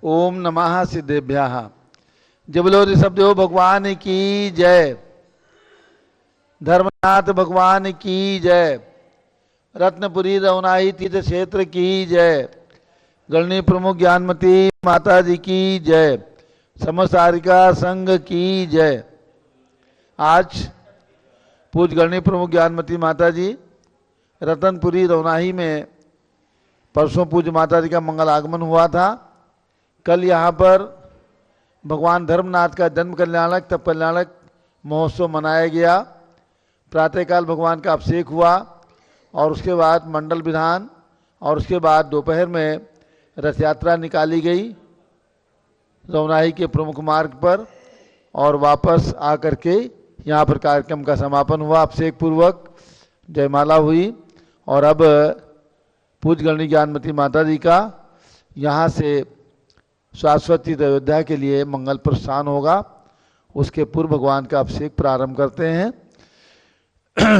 ओम नमः सिद्धेभ्यः। जबलोरी शब्दो भगवान की जय। धर्मनाथ भगवान की जय। रत्नपुरी रवनाही तीर्थ क्षेत्र की जय। गणनी प्रमुख ज्ञानमती माता जी की जय। समसारिका संघ की जय। आज पूज गणनी प्रमुख ज्ञानमती माता जी रतनपुरी रवनाही में परसों पूज्य माता जी का मंगल आगमन हुआ था। कल यहाँ पर भगवान धर्मनाथ का जन्म कल्याणक तप कल्याणक महोत्सव मनाया गया। प्रातःकाल भगवान का अभिषेक हुआ और उसके बाद मंडल विधान और उसके बाद दोपहर में रथ यात्रा निकाली गई रवनाही के प्रमुख मार्ग पर और वापस आकर के यहाँ पर कार्यक्रम का समापन हुआ। अभिषेक पूर्वक जयमाला हुई और अब पूज्य गणनी ज्ञानमती माता जी का यहाँ से शाश्वत तीर्थ अयोध्या के लिए मंगल प्रस्थान होगा। उसके पूर्व भगवान का अभिषेक प्रारंभ करते हैं।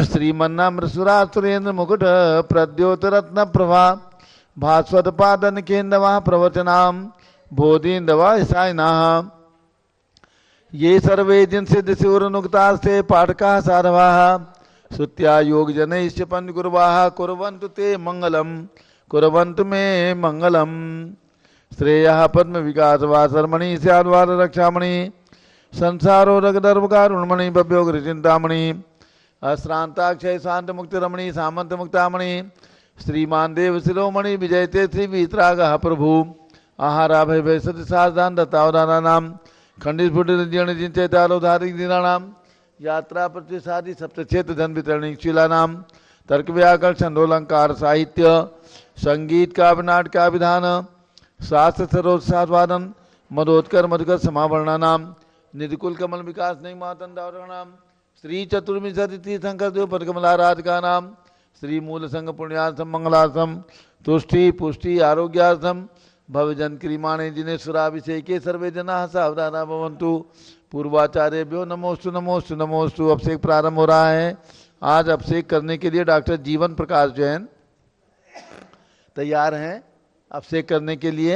श्रीमन्नामृत सुरेंद्र मुकुट प्रद्योत रत्न प्रभा भास्वत पादन केन्द्रवा प्रवचनाम बोधिन्दवा ईसाइना ये सर्वे जिन सिद्ध शिवरनुक्तास्ते पाठका साधवा श्रुत्या योग जनैश्च पंचकुर्वाः कुर्वन्तु ते मंगलम कुर्वन्तु मे मंगलम। श्रेयः पद्म विकास वासरमणि स्याद्वार रक्षामणि संसारो रगदर्भ कारुणमणि भव्योग्र चिंतामणि अश्रांताक्षय शांत मुक्त रमणि सामंत मुक्तामणि श्रीमान देव शिरोमणि विजयते श्री वीतरागः प्रभु आहारा भय भय सति साधान दत्तावदाना नाम खंडित फुटित जीर्ण जिंचैतालोधारिक दीनानाम यात्रा प्रतिसादी सप्तक्षेत्र धन वितरणी शिला नाम तर्क व्याकरण छंदोलंकार साहित्य संगीत काव्य नाटक का विधान शास्त्र सरोत्साहवादन मदोत्कर मधुकर समावरणा नाम निधिकुल कमल विकास नहीं मातंडावरण नाम श्री चतुर्विंशति तीर्थंकर देव पदकमलाराधिका नाम श्री मूल संघ पुण्यार्थम मंगलार्थम तुष्टि पुष्टि आरोग्यार्थम भवजन क्रीमाणे जिनेश्वराभिषेके सर्वे जना सावधाना भवन्तु। पूर्वाचार्यभ्यो नमोस्तु नमोस्तु नमोस्तु। अभिषेक प्रारंभ हो रहा है। आज अभिषेक करने के लिए डॉक्टर जीवन प्रकाश जैन तैयार हैं। अभिषेक करने के लिए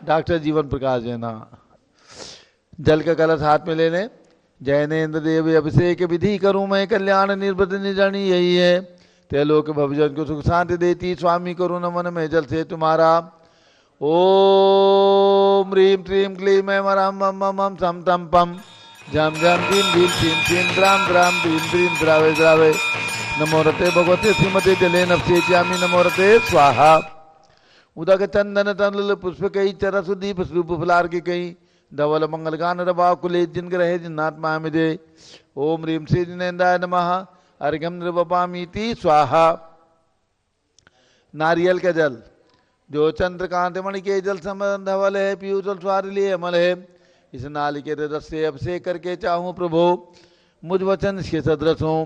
डॉक्टर जीवन प्रकाश जैन जल का कलश हाथ में ले लें। जैनेन्द्र देव अभिषेक विधि करूं मैं कल्याण निर्बध निजनी यही है त्रिलोक भवजन को सुख शांति देती स्वामी करुण मन में जल से तुम्हारा। ओम ह्रीं क्लीं क्लीं मैं मराम मम मम सम तम पम झम झम धीम धीम धीम धीम द्राम द्राम धीम धीम द्रावे द्रावे नमो रते भगवते श्रीमते जले नपसेच्यामि नमो रते स्वाहा। उदक चंदन तंल पुष्प कई चरसु दीप स्वरूप फलार के कई धवल मंगल गान रवा कुले जिन ग्रहे जिन्नात्मा मिदे। ओम ह्रीं श्री जिनेन्द्राय नमः अर्घ्यम निर्वपामीति स्वाहा। नारियल का जल जो चंद्रकांत मणि के जल समान धवल है पीयूष स्वारिली अमल है इस नाली के रस से अभिषेक करके चाहूँ प्रभु मुझ वचन इसके सदृश हूँ।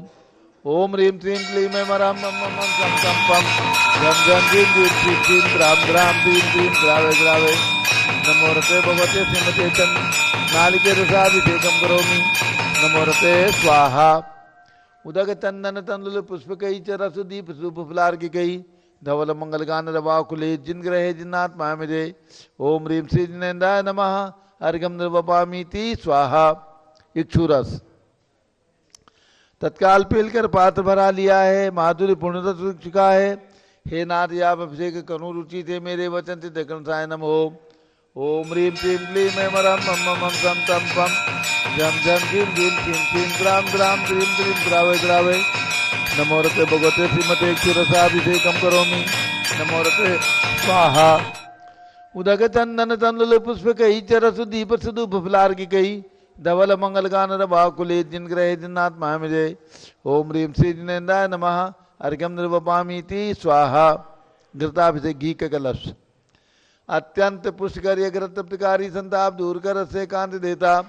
ओम ह्रीं क्लीं क्लीं मैं मराम मम मम सम सम पम झम झम धीम धीम धीम धीम द्राम द्राम धीम धीम द्रावे द्रावे नमो रते भगवते श्रीमते चंद नालिके रसाभिषेकम करोमि नमो रते स्वाहा। उदक चंदन तंदुल पुष्प कई चरसु दीप सूप फलार की कई धवल मंगल गान रवा कुले जिन ग्रहे जिन्नात्मा मिदे। ओम ह्रीं श्री जिनेन्द्राय नमः अर्घ्यम निर्वपामीति स्वाहा। इक्षुरस तत्काल पीलकर पात्र भरा लिया है माधुर्य पूर्णता चुका है। हे नाथ आप अभिषेक करूँ रुचि थे मेरे वचन से दक्षिणाय नमो। ओम ह्रीं क्लीं क्लीं मैं मरम मम मम सम तम पम झम झम झीम झीम झीम झीम द्राम द्राम द्रीम द्रीम द्रावे द्रावे नमो रते भगवते श्रीमते क्षुरसाभिषेकम करोमि नमो रते स्वाहा। उदक चंदन तंदुल पुष्प कई चरसु दीप सुदूप फलार की कई धवल मंगल गान रवा कुले जिन ग्रहे जिन्नात्मा मिले। ओम ह्रीं श्री जिनेन्द्राय नमः अर्घ्यम निर्वपामीति स्वाहा। घृताभिषेक घी का कलश अत्यंत पुष्कर घृतकारी संताप दूर कर से कांति देता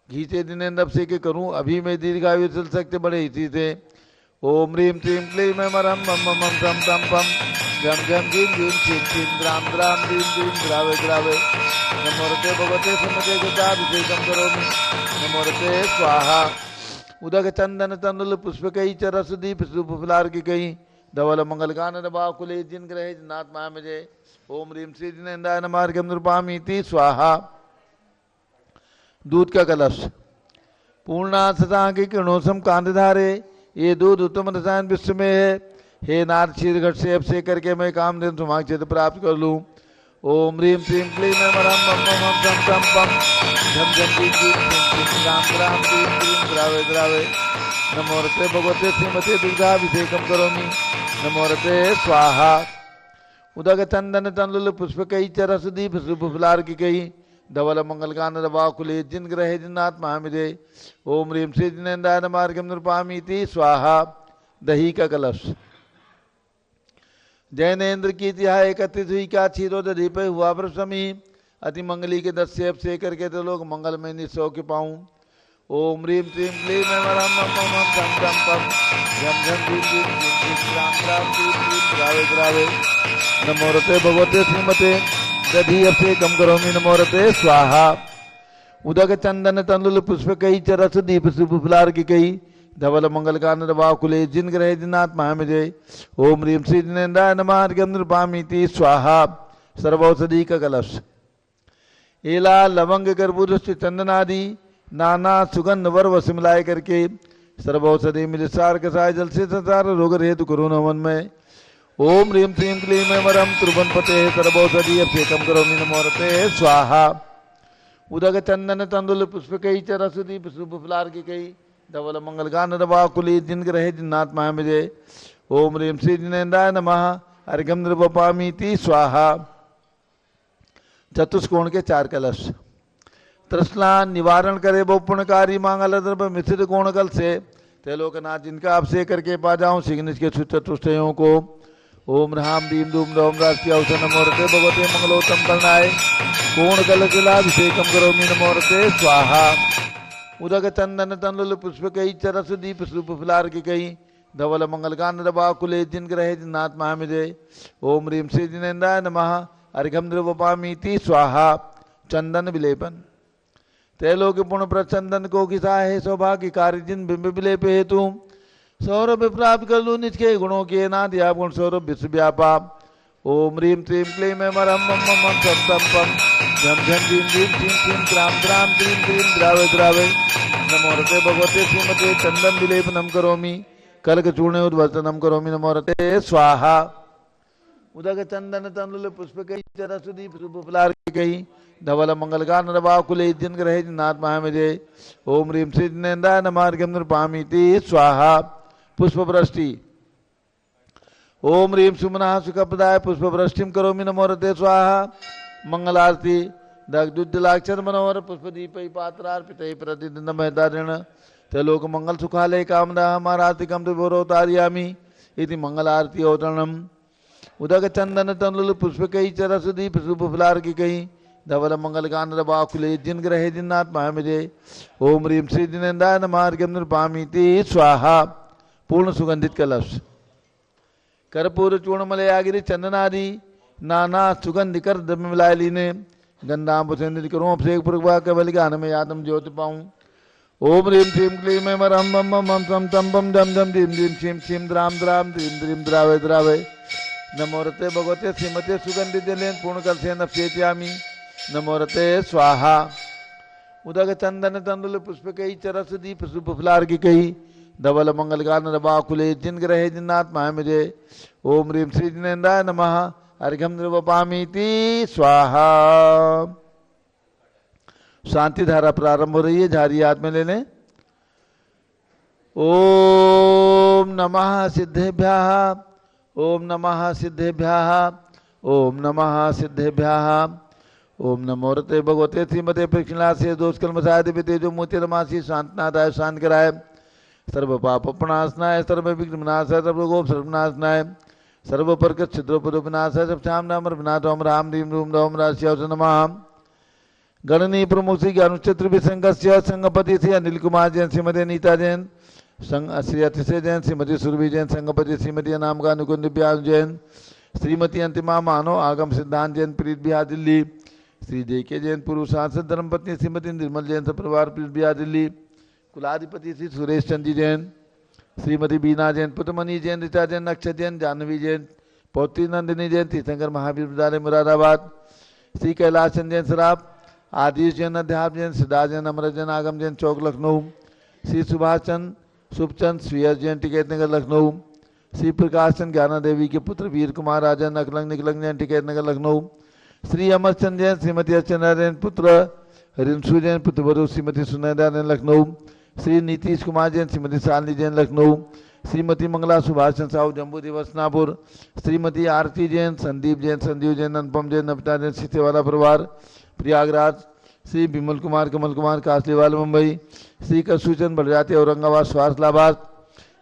घी से जिनेन्द्र अभिषेक करूं अभी मैं दीर्घायु चल सकते बड़े इसी से। ओम ह्रीं क्लीं क्लीं मैं मरम मम मम सम तम पम झम झम झीम झीम झीम झीम द्राम द्राम धीम धीम द्रावे द्रावे नमो रते भगवते श्रीमते गताभिषेकम करोमि नमो रते स्वाहा। उदक चंदन तंदुल पुष्प कई चरसु दीप सूप फलार की कई धवल मंगल कानन बाकुले जिन ग्रहे जिनात्मा में जय। ओम ह्रीम श्री जिनेन्द्राय नमः अर्घ्यम नृपामीति स्वाहा। दूध का कलश। पूर्णासतांकी किरणोसम कांतिधारे, ये दूध उत्तम रसायन विश्व में है। हे नाथ क्षीर घट से अभिषेक करके मैं कामधेनु सुमांग क्षेत्र प्राप्त कर लूं। ओम ह्रीं क्लीं क्लीं मरम मम मम झम झम पम झम झम क्लीं क्लीं क्लीं राम राम क्लीं क्लीं द्रावे द्रावे। नमोरते भगवते श्रीमते दुर्गाभिषेकम करोमि। नमोरते स्वाहा। उदक चंदन तंडुल पुष्प कई चरस दीप शुभ फुलार की कई धवल मंगल कानन बाकुले जिन ग्रहे जिनात्मा मिले। ओम ह्रीं श्री जिनेन्द्राय नमः अर्घ्यम नृपामीति स्वाहा। दही का कलश। जैनेन्द्र की तिहा एकत्रित हुई क्या क्षीरोदधि पे हुआ प्रसमी। अति मंगली के 10 से अभिषेक करके तो लोग मंगल में निसौ के पाऊं। ओम ह्रीं क्लीं क्लीं मरम मम मम झम झम पम झम झम क्लीं क्लीं क्लीं राम राम क्लीं क्लीं द्रावे द्रावे। नमोरते भगवते श्रीमते दधि अभिषेकम करोमि। नमोरते स्वाहा। उदक चंदन तंडुल पुष्प कई चरस दीप शुभ फुलार की कई धवल मंगल कानन बाकुले जिन ग्रहे जिनात्मा में जय। ओम ह्रीं श्री जिनेन्द्राय नमः अर्घ्यम नृपामीति स्वाहा। सर्वौषधि का कलश। एला लवंग कर्पूर चंदन आदि नाना सुगंध वर वस मिलाए करके सर्वौषधि मिल सार कसाय जल से संसार रोग हेतु करो नमन में। ओम ह्रीं क्लीं क्लीं मरम त्रिभुवन पते सर्वौषधि अभिषेकम करोमि। नमोरते स्वाहा। उदक चंदन तंडुल पुष्प कई चरस दीप शुभ फुलार की कई धवल मंगल कानन बाकुले जिन ग्रहे जिनात्मा में जय। ओम ह्रीं श्री जिनेन्द्राय नमः अर्घ्यम नृपामीति स्वाहा। चतुष्कोण के 4 कलश। तृष्णा निवारण करे वो पुण्यकारी मांगल द्रव्य मिश्रित कोण कल से त्रैलोकनाथ जिनका अभिषेक करके पा जाऊं शीघ्र के चतुष्टयों को। ओम राम दीम धूम रोम राष्ट्रीय अवसर। नमोरते भगवते मंगलोत्तम करनाय कोण कल अभिषेकम करोमि। नमोरते स्वाहा। उदक चंदन तंडुल पुष्प कई चरस दीप शुभ फुलार की कई धवल मंगल कानन बाकुले जिन ग्रहे जिनात्मा में जय। ओम ह्रीं श्री जिनेन्द्राय नमः अर्घ्यम नृपामीति स्वाहा। चंदन विलेपन। त्रैलोक्य पुण्य प्रचंदन को किसा है सौभाग्य कार्य जिन बिंब विलेप हेतु सौरभ प्राप्त कर लू निज के गुणों के नाथ या गुण सौरभ विश्व व्यापा। ओम ह्रीं क्लीं क्लीं मरम मम मम झम झम पम झम झम क्लीं क्लीं क्लीं क्लीं राम राम क्लीं क्लीं द्रावे द्रावे। नमोरते भगवते श्रीमते चंदन विलेपनम करोमि। कल्क चूर्ण उद्वर्तनम करोमि। नमोरते स्वाहा। उदक चंदन तंडुल पुष्प कई चरस दीप शुभ फुलार की कई धवल मंगल कानन बाकुले जिन ग्रहे जिनात्मा में जय। ओम ह्रीं श्री जिनेन्द्राय नमः अर्घ्यम नृपामीति स्वाहा। पुष्प वृष्टि। ओम ह्रीं सुमनः सुखप्रदाय पुष्प वृष्टिम करोमि। नमोरते स्वाहा। मंगल आरती। दग्धुज्जलाक्षर मनोहर पुष्प दीपै पात्रार्पितै प्रतिदिन महदारिण त्रैलोक मंगल सुखालय कामना हमारातिकम विभोरोतारयामि इति मंगल आरती अवतरणम। उदक चंदन तंडुल पुष्प कई चरस दीप शुभ फुलार की कई धवल मंगल कानन बाकुले जिन ग्रहे जिनात्मा में जय। ओम ह्रीं श्री जिनेन्द्राय नमः अर्घ्यम नृपामीति स्वाहा। पूर्ण सुगंधित कलश। कर्पूर चूर्ण मलयागिरी चंदनादि नाना सुगंध कर द्रव्य मिलाए लीने गंधांबुसेंद्र करूँ अभिषेक पूर्वक केवल ज्ञान में आत्म ज्योति पाऊं। ओम ह्रीं क्लीं क्लीं मरम मम मम तम तम बम झम झम ह्रीं ह्रीं क्षीं क्षीं द्राम द्राम ह्रीं ह्रीं द्रावे द्रावे। नमोरते भगवते श्रीमते सुगंधित जलेन पूर्ण कलशेन अभिषेचयामि। नमोरते स्वाहा। उदक चंदन तंडुल पुष्प कई चरस दीप शुभ फुलार की कई धवल मंगल कानन बाकुले जिन ग्रहे जिनात्मा में जय। ओम ह्रीं श्री जिनेन्द्राय नमः अर्घ्यम नृपामीति स्वाहा। शांति धारा प्रारंभ हो रही है। झारी हाथ में ले लें। ओम नमः सिद्धेभ्यः। ओम नमः सिद्धेभ्यः। ओम नमः सिद्धेभ्यः। ओम नमोरते भगवते श्रीमते प्रक्षिणासे दोष कलमसाय दिव्य जो मोति रमासी शांतनाथाय शांत कराय सर्व पाप प्रणाशनाय सर्व विघ्न विनाशाय सर्व गोप सर्वनाशनाय सर्व परक छिद्रोपनाशाय सब श्याम नाम विनाथ ओम राम रीम रूम रोम राशि नमः। गणनी प्रमुख श्री अनुचित्र विसंगस्य संगपति श्री अनिल कुमार जैन श्रीमती नीता जैन संग श्री अतिशय जैन श्रीमती सुरभि जैन संगपति श्रीमती नाम का अनुकुंद व्यास जैन श्रीमती अंतिमा मानो आगम सिद्धांत जैन प्रीत बिहार दिल्ली श्री जेके जैन पूर्व सांसद धर्मपत्नी श्रीमती निर्मल जैन परिवार प्रीत बिहार दिल्ली कुलाधिपति श्री सुरेश चंद जी जैन श्रीमती बीना जैन, पुत्रमणि जैन, ऋचा जैन, अक्षय जैन, जानवी जैन, पौत्री नंदिनी जैन, तीर्थंकर महावीर विद्यालय मुरादाबाद। श्री कैलाश चंद जैन सराफ, आदिश जैन, अध्याप जैन, सिद्धार्थ जैन, अमृत जैन, आगम जैन, चौक लखनऊ। श्री सुभाष चंद शुभचंद श्रीयस जैन, टिकैत नगर लखनऊ। श्री प्रकाश चंद ज्ञाना देवी के पुत्र वीर कुमार राजन, अकलंग निकलंग जैन, टिकैत नगर लखनऊ। श्री अमर चंद जैन, श्रीमती अर्चना जैन, पुत्र रिंसू जैन, पुत्रवधु श्रीमती सुनैना जैन, लखनऊ। श्री नीतीश कुमार जैन, श्रीमती शालिनी जैन, लखनऊ। श्रीमती मंगला सुभाष चंद्र साहू, जम्बू दिवस नापुर। श्रीमती आरती जैन, संदीप जैन, संजीव जैन, अनुपम जैन, नमिता जैन, सीतेवाला परिवार प्रयागराज। श्री विमल कुमार, कमल कुमार, कासलीवाल, मुंबई। श्री कसूचंद बड़जाती, औरंगाबाद, स्वास्थ्य लाभार्थ।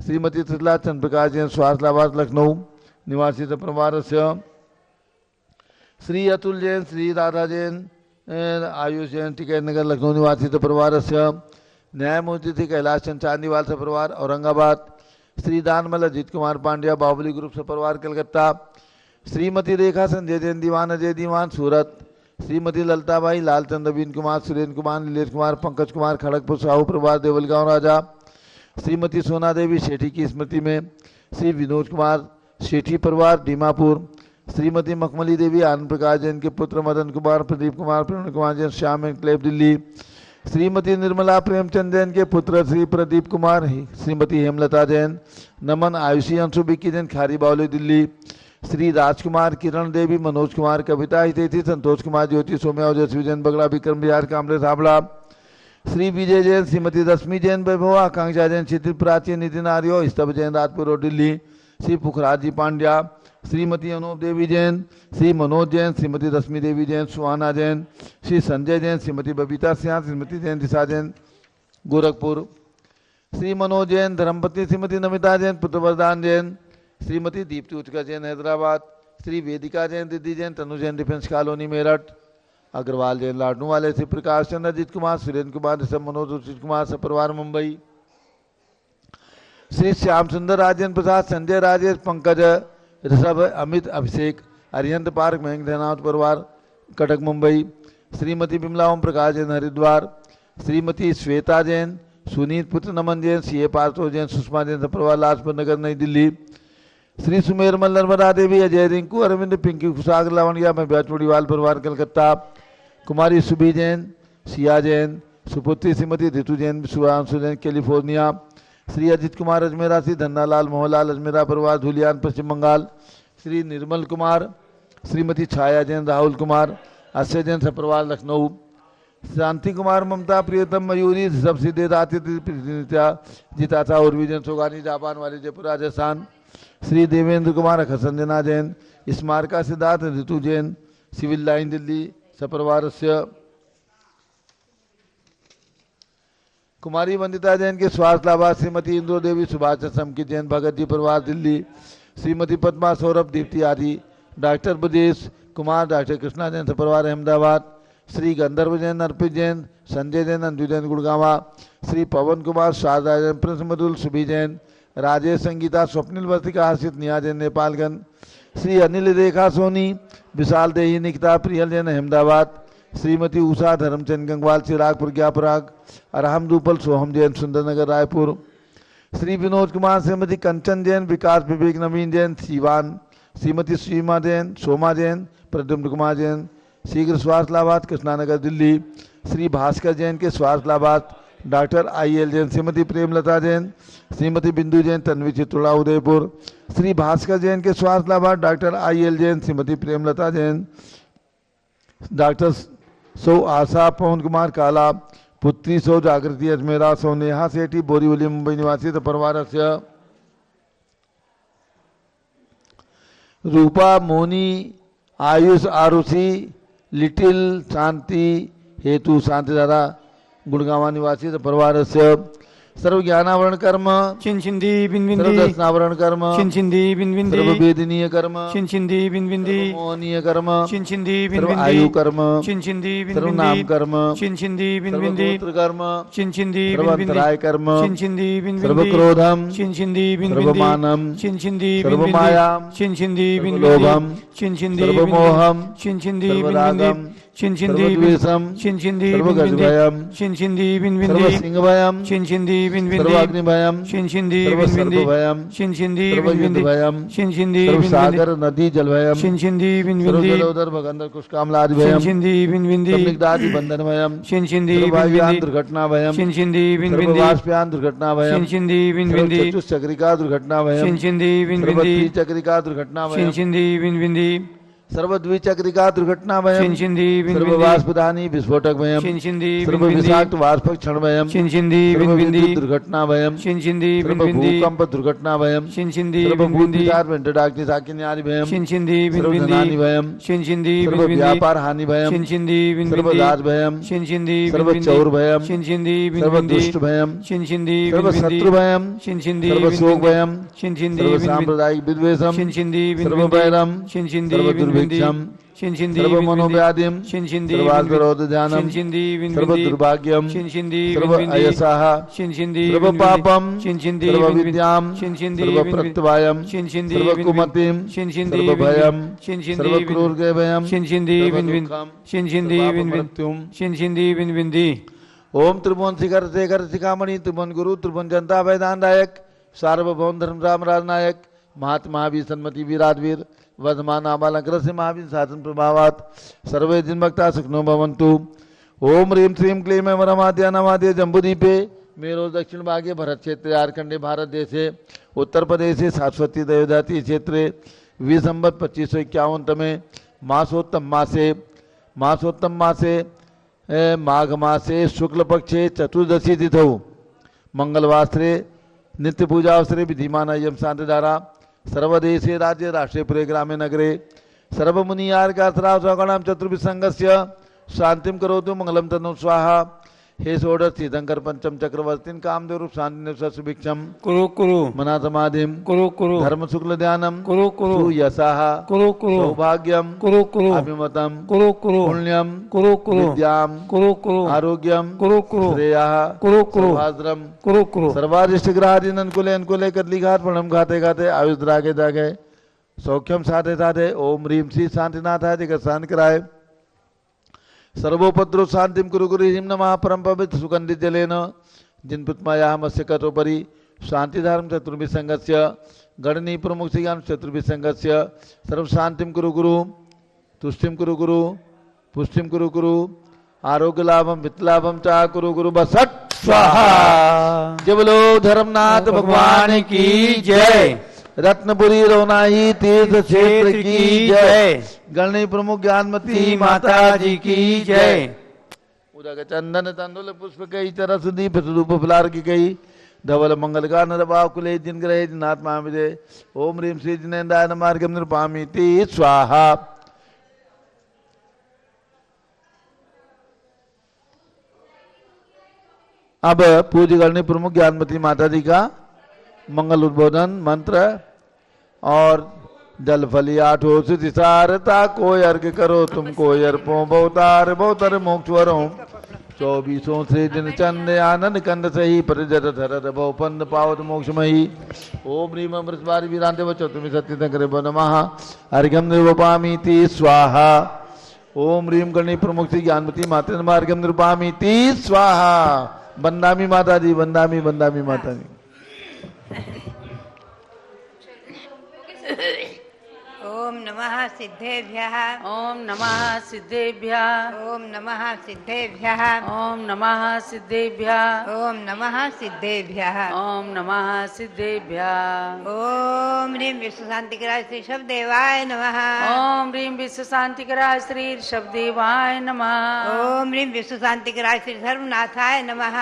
श्रीमती त्रिला चंद्र प्रकाश जैन, स्वास्थ्य लाभार्थ, लखनऊ निवासी परिवार। श्री अतुल जैन, श्री राधा जैन, आयुष जैन, टिकैत नगर लखनऊ निवासी परिवार। न्यायमूर्ति श्री कैलाश चंद चांदीवाल से परिवार, औरंगाबाद। श्री दानमल अजीत कुमार पांड्या, बाहुबली ग्रुप से परिवार, कलकत्ता। श्रीमती रेखा संजय जैन, दीवान अजय दीवान, सूरत। श्रीमती ललताबाई, लालचंद, नवीन कुमार, सुरेंद्र कुमार, नीलेश कुमार, पंकज कुमार, खड़गपुर साहू परिवार, देवलगांव राजा। श्रीमती सोना देवी शेठी की स्मृति में श्री विनोद कुमार शेठी परिवार, दीमापुर। श्रीमती मखमली देवी, आनंद प्रकाश जैन के पुत्र मदन कुमार, प्रदीप कुमार, प्रेम कुमार जैन, श्याम एनक्लेव, दिल्ली। श्रीमती निर्मला प्रेमचंद जैन के पुत्र श्री प्रदीप कुमार, श्रीमती हेमलता जैन, नमन आयुषी अंशु बिक्की जैन, खारी बावली, दिल्ली। श्री राजकुमार, किरण देवी, मनोज कुमार, कविता हितेशी, संतोष कुमार, ज्योति सोम्या, ओजस्वी जैन, बगड़ा, विक्रम बिहार, कामरे हावड़ा। श्री विजय जैन, श्रीमती रश्मि जैन, वैभव, आकांक्षा जैन, क्षितिज प्राची, नितिन आर्यो, स्तभ जैन, राजपुर और दिल्ली। श्री पुखराज जी पांड्या, श्रीमती अनूप देवी जैन, श्री मनोज जैन, श्रीमती रश्मि देवी जैन, सुहाना जैन, श्री संजय जैन, श्रीमती बबीता सिंह, श्रीमती जैन दिशा जैन, गोरखपुर। श्री मनोज जैन, धर्मपत्नी श्रीमती नमिता जैन, पुत्र वरदान जैन, श्रीमती दीप्ति उचका जैन, हैदराबाद। श्री वेदिका जैन, दिद्दी जैन, तनु जैन, डिफेंस कॉलोनी, मेरठ। अग्रवाल जैन, लाडनू वाले। श्री प्रकाश चंद्र, अजीत कुमार, सुरेंद्र कुमार, ऋषभ मनोज, सुशील कुमार, सपरिवार, मुंबई। श्री श्याम सुंदर, राजेंद्र प्रसाद, संजय, राजेश, पंकज, ऋषभ, अमित, अभिषेक, अरिहंत पार्क, मयंक धनावत परिवार, कटक, मुंबई। श्रीमती बिमला ओम प्रकाश जैन, हरिद्वार। श्रीमती श्वेता जैन, सुनीत पुत्र नमन जैन, सीए पार्थो जैन, सुषमा जैन, परिवार, लाजपत नगर, नई दिल्ली। श्री सुमेर मल, नर्मदा देवी, अजय, रिंकू, अरविंद, पिंकी, खुशाग, लावणिया में बैचमुड़ीवाल परिवार, कलकत्ता। कुमारी सुबी जैन, सिया जैन, सुपुत्री श्रीमती ऋतु जैन, सुधांशु जैन, कैलिफोर्निया। श्री अजित कुमार अजमेरा, श्री धन्नालाल मोहनलाल अजमेरा परिवार, धुलियान, पश्चिम बंगाल। श्री निर्मल कुमार, श्रीमती छाया जैन, राहुल कुमार, अक्षय जैन, सपरिवार, लखनऊ। शांति कुमार, ममता, प्रियतम, मयूरी, ऋषभ, सिद्धेश, आतिथ्य, जिताता, उर्वी जैन, सोगानी, जापान वाली, जयपुर, राजस्थान। श्री देवेंद्र कुमार, संजना जैन, स्मारका सिद्धार्थ, ऋतु जैन, सिविल लाइन, दिल्ली, सपरिवार। कुमारी वंदिता जैन के स्वास्थ्य लाभार, श्रीमती इंद्रो देवी, सुभाष समकित जैन, भगत जी परिवार, दिल्ली। श्रीमती पद्मा, सौरभ, दीप्ति आदि। डॉक्टर ब्रजेश कुमार, डॉक्टर कृष्णा जैन, सपरिवार, अहमदाबाद। श्री गंधर्व जैन, अर्पित जैन, संजय जैन, अंजू जैन, गुड़गावा। श्री पवन कुमार, शारदा जैन, प्रिंस मधुल, सुभी जैन, राजेश, संगीता, स्वप्निल वर्तिका, हर्षित, निया जैन, नेपालगंज। श्री अनिल, रेखा सोनी, विशाल देही, निकिता, प्रियल जैन, अहमदाबाद। श्रीमती उषा, धर्मचंद गंगवाल, चिरागपुर, ज्ञापराग। अरहम रूपल, सोहम जैन, सुंदरनगर, रायपुर। श्री विनोद कुमार, श्रीमती कंचन जैन, विकास विवेक, नवीन जैन, सीवान। श्रीमती सीमा जैन, सोमा जैन, प्रद्युम्न कुमार जैन, शीघ्र स्वास्थ्य लाभार्थ, कृष्णानगर, दिल्ली। श्री भास्कर जैन के स्वास्थ्य लाभार्थ, डॉक्टर IL जैन, श्रीमती प्रेमलता जैन, श्रीमती बिंदु जैन, तन्वी, चित्तौड़ा, उदयपुर। श्री भास्कर जैन के स्वास्थ्य लाभार्थ, doctor IL Jain, Shrimati Premlata Jain, doctor सौ आशा, पवन कुमार, काला, पुत्री सौ जागृति, अजमेरा, सौ नेहा सेठी, बोरीवली, मुंबई निवासी, परिवार। रूपा, मोनी, आयुष, आरुषि, लिटिल, शांति, हेतु, शांतिधारा, गुड़गावा निवासी, परिवार। सर्व ज्ञानावरण कर्म, चिंचिंदी बिंबिंदी, सर्व दर्शनावरण कर्म, चिंचिंदी बिंबिंदी, सर्व वेदनीय कर्म, चिंचिंदी बिंबिंदी, सर्व मोहनीय कर्म, चिंचिंदी सर्व बिंबिंदी, आयु कर्म, चिंचिंदी सर्व बिंबिंदी, नाम कर्म, चिंचिंदी सर्व बिंबिंदी, गोत्र कर्म, चिंचिंदी सर्व बिंबिंदी, अंतराय कर्म, चिंचिंदी सर्व बिंबिंदी, क्रोधम, चिंचिंदी सर्व बिंबिंदी, मानम, चिंचिंदी सर्व बिंबिंदी, मायाम, चिंचिंदी सर्व बिंबिंदी, लोभम, चिंचिंदी सर्व बिंबिंदी, मोहम, चिंचिंदी सर्व बिंबिंदी, रागम, Shinshindi सर्वद्वेषम Shinshindi सर्वगजभयम Shinshindi Vinvindi सर्वसिंहभयम Shinshindi Vinvindi सर्वाग्निभयम Shinshindi Vinvindi सर्वसर्पभयम Shinshindi Vinvindi सर्वयुद्धभयम Shinshindi सर्वसागर नदी जलभयम Shinshindi Vinvindi सर्वजलोदर भगंदर कुशकामलादिभयम Shinshindi Vinvindi सर्वनिग्धादि बंधनभयम Shinshindi सर्ववायुयान Vinvindi दुर्घटनाभयम Shinshindi Vinvindi सर्ववाष्पयान दुर्घटनाभयम Shinshindi Vinvindi सर्वचतुश्चक्रिका दुर्घटनाभयम Shinshindi Vinvindi सर्वत्रिचक्रिका दुर्घटनाभयम Shinshindi Vinvindi सर्वद्विचक्रिका दुर्घटनाभयम Shinshindi Vinvindi सर्ववाष्पदानी विस्फोटकभयम Shinshindi सर्वविषाक्त वाष्पक क्षणभयम Shinshindi सर्वविद्युत Vinvindi दुर्घटनाभयम Shinshindi Vinvindi सर्वभूकंप दुर्घटनाभयम Shinshindi सर्वभूत Vinvindi विचार वेंटडाग्नि साकिन्यादिभयम Shinshindi सर्वधनानि Vinvindi भयम Shinshindi सर्व Vinvindi व्यापार हानि भयम Shinshindi Vinvindi Sarvadas भयम Shinshindi सर्व Vinvindi चौर भयम Shinshindi सर्व Vinvindi दुष्ट भयम Shinshindi सर्व Vinvindi शत्रु भयम Shinshindi सर्व शोक Vinvindi भयम Shinshindi सर्व Vinvindi सांप्रदायिक विद्वेषम Shinshindi सर्व Vinvindi वैरम Shinshindi सर्व Vinvindi दुर्भिक्षम Shinshindi सर्व Vinvindi मनोव्याधिम Shinshindi सर्व आत्मरोध ध्यानम Shinshindi सर्व Vinvindi दुर्भाग्यम Shinshindi सर्व Vinvindi अयसाह Shinshindi सर्व Vinvindi पापम Shinshindi सर्व Vinvindi विद्याम Shinshindi सर्व Vinvindi प्रत्यवायम Shinshindi सर्व Vinvindi कुमतिम Shinshindi सर्व भयम Shinshindi सर्व क्रूर के भयम Shinshindi सर्व Vinvindi दुःखम Shinshindi सर्व Vinvindi मृत्युम Shinshindi Vinvindi ओम त्रिभुवन शिखर शेखर शिखामणि त्रिभुवन गुरु त्रिभुवन जनता वैदान दायक सार्वभौम धर्म राम राजनायक महात्मा महावीर सन्मति वीराधवीर वर्धमान आबालंकर से महावीर शासन प्रभावात सर्वे जिन भक्ता सुखनो भवन्तु। ओम ह्रीम श्रीम क्लीम वरमाद्य नमाद्य जम्बूदीपे मेरो दक्षिण भागे भरत क्षेत्र झारखंडे भारत देशे उत्तर प्रदेशे सरस्वती देवदाती क्षेत्रे विसंबत 2551 तमे मासोत्तम मासे माघ मासे शुक्ल पक्षे चतुर्दशी तिथौ मंगलवासरे नित्य पूजा अवसरे विधिमान यम शांतिधारा सर्वदेशे राज्य राष्ट्रीयपुरे ग्रामे नगरे सर्वमुनियार्गाश्राव स्वगणाम चतुर्विसंगस्य शांतिम करोतु मंगलम तनु स्वाहा। हे षोडश तीर्थंकर पंचम चक्रवर्तीन कामदेव रूप शांति सुभिक्षम कुरु कुरु मना समाधिम कुरु कुरु धर्म शुक्ल ध्यानम कुरु कुरु यशाह कुरु कुरु सौभाग्यम कुरु कुरु अभिमतम कुरु कुरु पुण्यम कुरु कुरु विद्याम कुरु कुरु आरोग्यम कुरु कुरु श्रेयः कुरु कुरु सौभाद्रम कुरु कुरु सर्वादिष्ट ग्रहादीन अनुकूले अनुकूले कदली घात प्रणम खाते खाते आयुष द्रागे दागे सौख्यम साधे साधे ओम ह्रीम श्री शांतिनाथाय जगत शांति कराए सर्वोपद्रव शांतिम कुरु गुरु हिम नमः परम पवित्र सुगंधित जलेन जिन पुत्माया मत्स्य कटोपरि शांति धर्म चतुर्विसंगस्य गणनी प्रमुख ज्ञान चतुर्विसंगस्य सर्व शांतिम कुरु गुरु तुष्टिम कुरु गुरु पुष्टिम कुरु गुरु आरोग्य लाभम वित्त लाभम चा कुरु गुरु बसट स्वाहा। जय बोलो धर्मनाथ भगवान की जय। रत्नपुरी रोनाही तीर्थ क्षेत्र की जय। गणनी प्रमुख ज्ञानमती माता जी की जय। उदक चंदन तंदुल पुष्प कई चरस दीप स्वरूप फुलार की कई धवल मंगल का नरभाव कुले जिन ग्रहे जिनात्मा विदे ओम ह्रीम श्री जिनेन्द्राय नमार्गम निरुपामीति स्वाहा। अब पूज्य गणनी प्रमुख ज्ञानमती माता जी का मंगल उद्बोधन मंत्र और जल फली आठो सुतिसारता कोई अर्घ करो तुम कोई अर्पो बहुतार बहुतर मोक्ष वरो 24 श्री दिन चंद आनंद कंद सही परिजत धरत बहुपंद पावत मोक्षमयी ओम ह्रीम अमृतवारी वीरांते चतुर्मी सत्य करे नमः अर्घ्यम निरूपामीति स्वाहा। ओम ह्रीम गणनी प्रमुख श्री ज्ञानमती माता अर्घ्यम निरूपामीति स्वाहा। बंदामी माता जी बंदामी बंदामी माता जी। ओम नमः सिद्धेभ्यः ओम नमः सिद्धेभ्यः ओम नमः सिद्धेभ्यः ओम नमः सिद्धेभ्यः ओम नमः सिद्धेभ्यः ओम नमः सिद्धेभ्यः ओम ह्रीं विश्व शांतिकराय श्री शब्देवाय नमः ओम ह्रीं विश्व शांतिकराय श्री शब्देवाय नमः ओम ह्रीं विश्व शांतिकराय श्री धर्मनाथाय नमः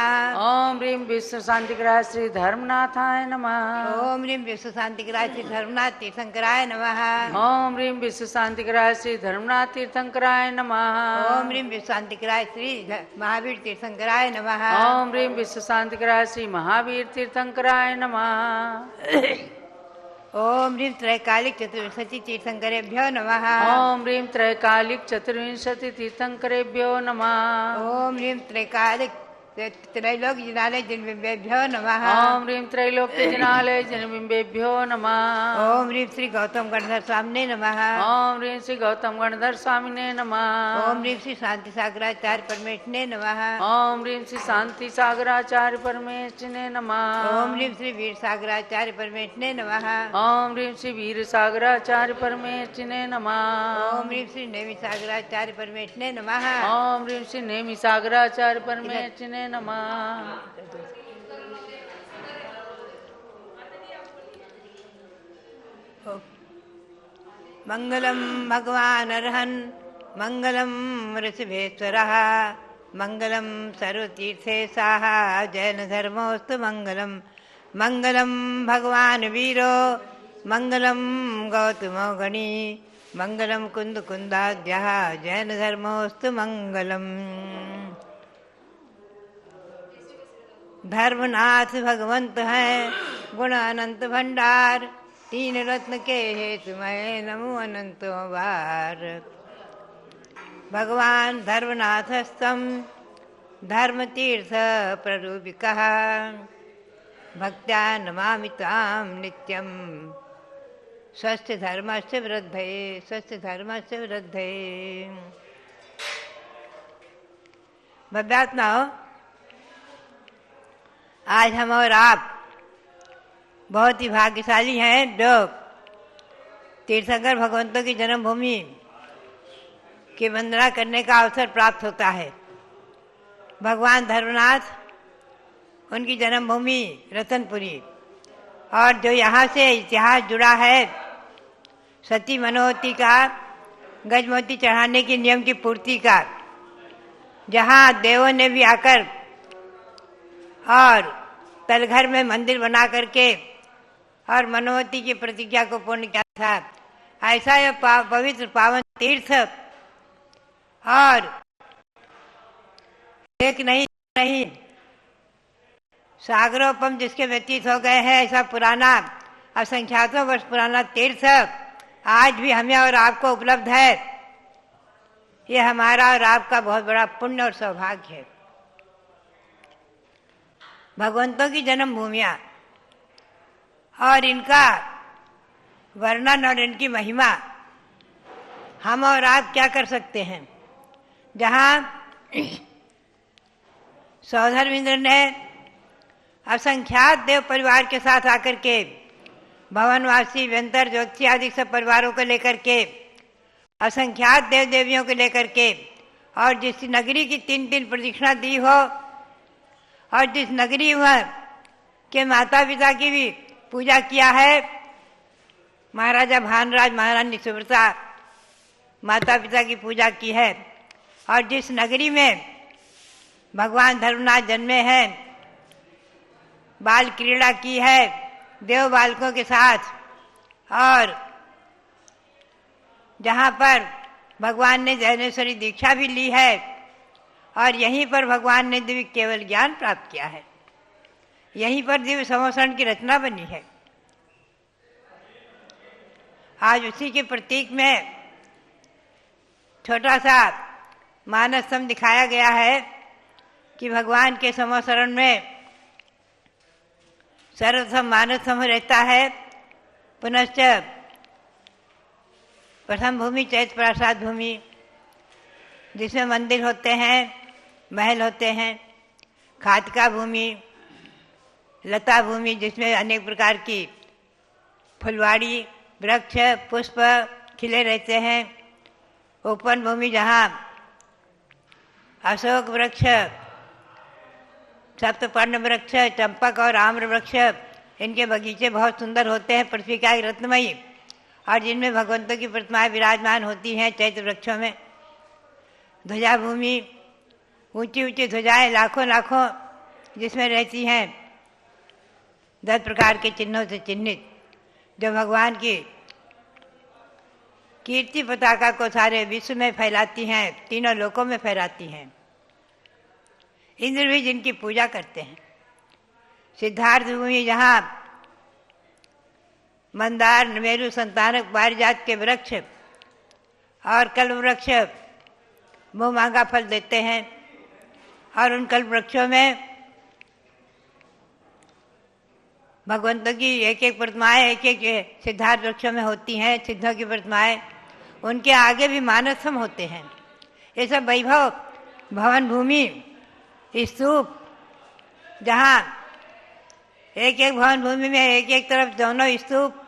ओम ह्रीं विश्व शांतिकराय श्री धर्मनाथाय नमः ओम ह्रीं विश्व शांतिकराय श्री धर्मनाथ तीर्थंकराय नमः ओम ह्रीं विश्व शांतिकराय श्री धर्मनाथ तीर्थंकराय नमः ओम ह्रीं विश्व शांतिकराय श्री महावीर तीर्थंकराय नमः ओम ह्रीं विश्व शांतिकराय श्री महावीर तीर्थंकराय नमः ओम ह्रीं त्रैकालिक चतुर्विंशति तीर्थंकरेभ्यो नमः ओम ह्रीं त्रैकालिक चतुर्विंशति तीर्थंकरेभ्यो नमः ओम ह्रीं त्रैकालिक त्रैलोक जिनालय जिनबिंबेभ्यो नमः। ओम ह्रीं त्रैलोक्य जिनालय जिनबिंबेभ्यो नमः। ओम ह्रीं श्री गौतम गणधर स्वामिने नमः। ओम ह्रीं श्री गौतम गणधर स्वामिने नमः। ओम ह्रीं श्री शांति सागराचार्य परमेश्वरने नमः। ओम ह्रीं श्री शांति सागराचार्य परमेश्वरने नमः। ओम ह्रीं श्री वीर सागराचार्य परमेश्वरने नमः। ओम ह्रीं श्री वीर सागराचार्य परमेश्वरने नमः। ओम ह्रीं श्री नेमि सागराचार्य परमेश्वरने नमः। ओम ह्रीं श्री नेमि सागराचार्य परमेश्वरने नमः। मंगलम भगवान अर्हन् मंगलम ऋषभेश्वरः मंगलम सर्वतीर्थेशाः जैन धर्मोस्तु मंगलम। मंगलम भगवान वीरो मंगलम गौतमो गणी मंगलम कुंद कुंदाद्यः जैन धर्मोस्तु मंगलम। धर्मनाथ भगवंत हैं गुण अनंत भंडार तीन रत्न के हेतु मैं नमो अनंतो बार। भगवान धर्मनाथस्तम धर्म तीर्थ प्ररूपिकः भक्त्या नमामि तां नित्यं स्वस्थ धर्मस्य वृद्धये स्वस्थ धर्मस्य वृद्धये। भव्यात्माओं, आज हम और आप बहुत ही भाग्यशाली हैं जो तीर्थंकर भगवंतों की जन्मभूमि की वंदना करने का अवसर प्राप्त होता है। भगवान धर्मनाथ, उनकी जन्मभूमि रतनपुरी, और जो यहाँ से इतिहास जुड़ा है सती मनोवती का गजमोती चढ़ाने के नियम की पूर्ति का, जहाँ देवों ने भी आकर और तलघर में मंदिर बना करके और मनोवती की प्रतिज्ञा को पूर्ण किया था। ऐसा यह पवित्र पावन तीर्थ और एक नहीं सागरोपम जिसके व्यतीत हो गए हैं, ऐसा पुराना असंख्यातों वर्ष पुराना तीर्थ आज भी हमें और आपको उपलब्ध है। ये हमारा और आपका बहुत बड़ा पुण्य और सौभाग्य है। भगवंतों की जन्मभूमियाँ और इनका वर्णन और इनकी महिमा हम और आप क्या कर सकते हैं। जहाँ सौधर्मेंद्र ने असंख्यात देव परिवार के साथ आकर के भवनवासी व्यंतर ज्योति आदि सब परिवारों को लेकर के असंख्यात देव देवियों को लेकर के और जिस नगरी की 3 प्रदक्षिणा दी हो और जिस नगरी वह के माता पिता की भी पूजा किया है, महाराजा भानराज महारानी सुव्रता माता पिता की पूजा की है, और जिस नगरी में भगवान धर्मनाथ जन्मे हैं, बाल क्रीड़ा की है देव बालकों के साथ, और जहाँ पर भगवान ने जैनेश्वरी दीक्षा भी ली है, और यहीं पर भगवान ने दिव्य केवल ज्ञान प्राप्त किया है। यहीं पर दिव्य समोसरण की रचना बनी है। आज उसी के प्रतीक में छोटा सा मानस स्तंभ दिखाया गया है कि भगवान के समोसरण में सर्वप्रथम मानस स्तंभ रहता है, पुनश्च प्रथम भूमि चैत्य प्रसाद भूमि जिसमें मंदिर होते हैं, महल होते हैं, खातिका भूमि, लता भूमि जिसमें अनेक प्रकार की फुलवाड़ी वृक्ष पुष्प खिले रहते हैं, ओपन भूमि जहाँ अशोक वृक्ष, सप्तपर्ण वृक्ष, चंपक और आम्र वृक्ष, इनके बगीचे बहुत सुंदर होते हैं, पृथ्वी का एक रत्नमयी, और जिनमें भगवंतों की प्रतिमाएं विराजमान होती हैं चैत्र वृक्षों में। ध्वजा भूमि, ऊंची ऊंची ध्वजाएं लाखों लाखों जिसमें रहती हैं 10 प्रकार के चिन्हों से चिन्हित, जो भगवान की कीर्ति पताका को सारे विश्व में फैलाती हैं, तीनों लोकों में फैलाती हैं। इंद्र भी जिनकी पूजा करते हैं। सिद्धार्थ भूमि जहाँ मंदार नमेरु संतानक पारिजात के वृक्ष और कल्प वृक्ष मुँह मांगा फल देते हैं, और उन कल्प वृक्षों में भगवंतों की एक एक प्रतिमाएं एक एक सिद्धार्थ वृक्षों में होती हैं, सिद्धों की प्रतिमाएं। उनके आगे भी मानसम होते हैं। ये सब वैभव भवन भूमि स्तूप, जहाँ एक एक भवन भूमि में एक एक तरफ दोनों स्तूप,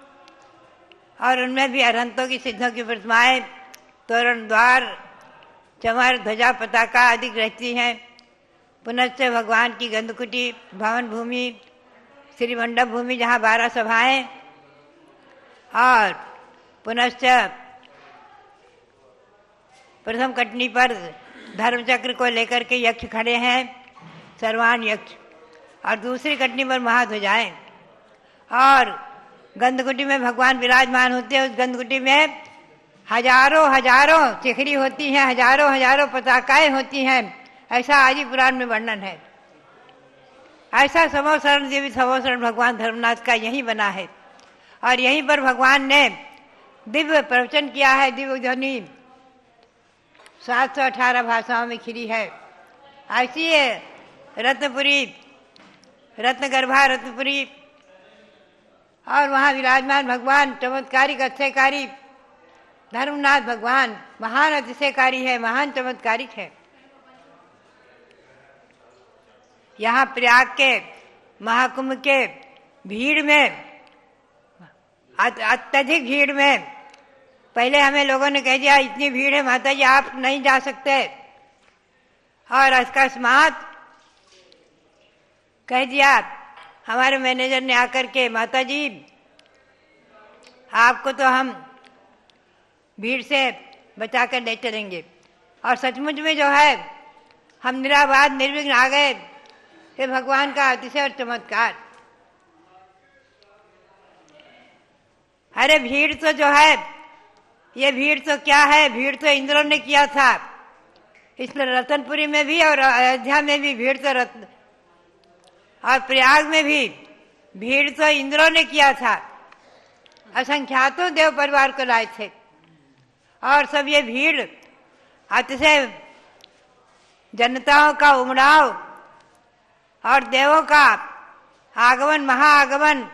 और उनमें भी अरहंतों की सिद्धों की प्रतिमाएं, तोरण द्वार, चमर ध्वजा पताका आदि रहती हैं। पुनश्च भगवान की गंधकुटी भवन भूमि, श्री मंडप भूमि जहाँ 12 सभाएं, और पुनश्च प्रथम कटनी पर धर्मचक्र को लेकर के यक्ष खड़े हैं, सर्वान यक्ष, और दूसरी कटनी पर महाध्वजाएं, और गंधकुटी में भगवान विराजमान होते हैं। उस गंधकुटी में हजारों हजारों चिखरी होती हैं, हजारों हजारों पताकाएं होती हैं। ऐसा आदि पुराण में वर्णन है। ऐसा समोसरण देवी समोसरण भगवान धर्मनाथ का यही बना है, और यहीं पर भगवान ने दिव्य प्रवचन किया है। दिव्य ध्वनि 718 भाषाओं में खिली है। ऐसी है रत्नपुरी, रत्नगर्भा रत्नपुरी, और वहाँ विराजमान भगवान चमत्कारिक अतिशयकारी धर्मनाथ भगवान महान अतिशयकारी है, महान चमत्कारिक है। यहाँ प्रयाग के महाकुंभ के भीड़ में, अत्यधिक भीड़ में, पहले हमें लोगों ने कह दिया इतनी भीड़ है माता जी आप नहीं जा सकते, और अकस्मात कह दिया हमारे मैनेजर ने आकर के, माता जी आपको तो हम भीड़ से बचा कर ले चलेंगे। और सचमुच में जो है हम निराबाद निर्विघ्न आ गए। ये भगवान का अतिशय और चमत्कार। अरे भीड़ तो जो है, ये भीड़ तो क्या है, भीड़ तो इंद्रों ने किया था। इसलिए रतनपुरी में भी और अयोध्या में भी भीड़ तो और प्रयाग में भी भीड़ तो इंद्रों ने किया था। असंख्यातों देव परिवार को लाए थे, और सब ये भीड़ अतिशय जनताओं का उमड़ाव और देवों का आगमन, महाआगमन